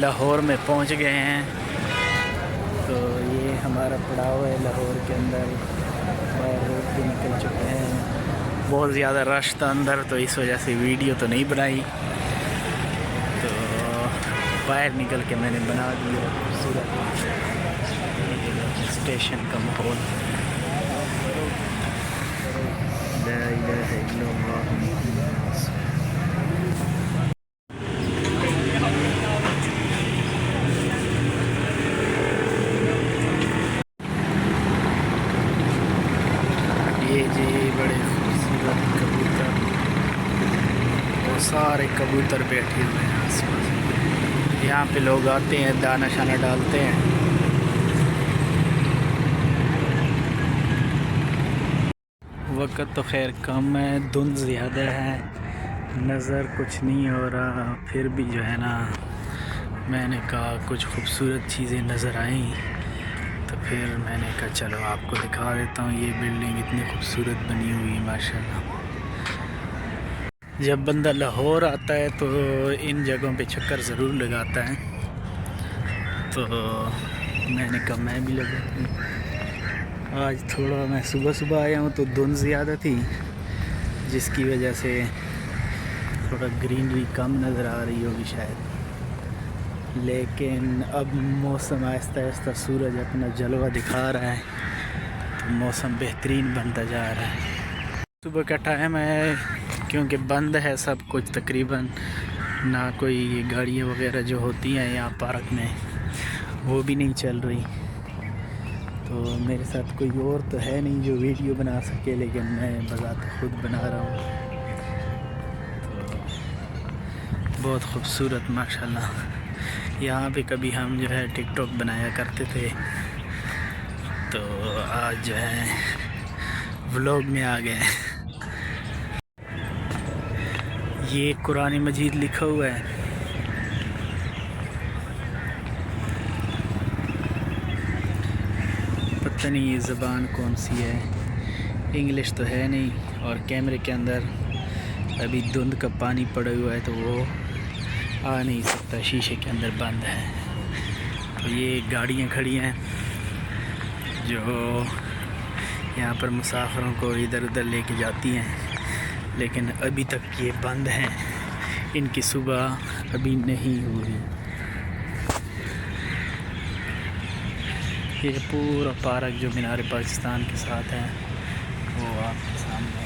लाहौर में पहुंच गए हैं। तो ये हमारा पड़ाव है लाहौर के अंदर और रोड पे निकल चुके हैं। बहुत ज़्यादा रश था अंदर, तो इस वजह से वीडियो तो नहीं बनाई। तो बाहर निकल के मैंने बना दिया खूबसूरत स्टेशन का माहौल। ला इलाहा इल्लल्लाह। ये जी बड़े खूबसूरत कबूतर, वो सारे कबूतर बैठे हुए हैं आसपास। यहाँ पे लोग आते हैं, दाना शाना डालते हैं। वक्त तो खैर कम है, धुंध ज़्यादा है, नज़र कुछ नहीं हो रहा। फिर भी जो है ना, मैंने कहा कुछ खूबसूरत चीज़ें नज़र आई, तो फिर मैंने कहा चलो आपको दिखा देता हूँ। ये बिल्डिंग इतनी खूबसूरत बनी हुई है माशाल्लाह। जब बंदा लाहौर आता है तो इन जगहों पे चक्कर ज़रूर लगाता है। तो मैंने कहा मैं भी लगा। आज थोड़ा मैं सुबह सुबह आया हूँ तो धुंध ज़्यादा थी, जिसकी वजह से थोड़ा ग्रीनरी कम नज़र आ रही होगी शायद। लेकिन अब मौसम आहिस्ता आहिस्ता सूरज अपना जलवा दिखा रहा है, तो मौसम बेहतरीन बनता जा रहा है। सुबह का टाइम है, क्योंकि बंद है सब कुछ तकरीबन, ना कोई गाड़ियाँ वगैरह जो होती हैं यहाँ पार्क में वो भी नहीं चल रही। तो मेरे साथ कोई और तो है नहीं जो वीडियो बना सके, लेकिन मैं बज़ात खुद बना रहा हूँ। तो बहुत ख़ूबसूरत माशाल्लाह। यहाँ पे कभी हम जो है टिकटॉक बनाया करते थे, तो आज जो है व्लॉग में आ गए। ये कुरान मजीद लिखा हुआ है। पता नहीं ये ज़बान कौन सी है, इंग्लिश तो है नहीं, और कैमरे के अंदर अभी धुंध का पानी पड़ा हुआ है तो वो आ नहीं सकता, शीशे के अंदर बंद है। तो ये गाड़ियाँ खड़ी हैं जो यहाँ पर मुसाफिरों को इधर उधर लेके जाती हैं, लेकिन अभी तक ये बंद हैं। इनकी सुबह अभी नहीं हुई। ये पूरा पार्क जो मीनार पाकिस्तान के साथ है वो आपके सामने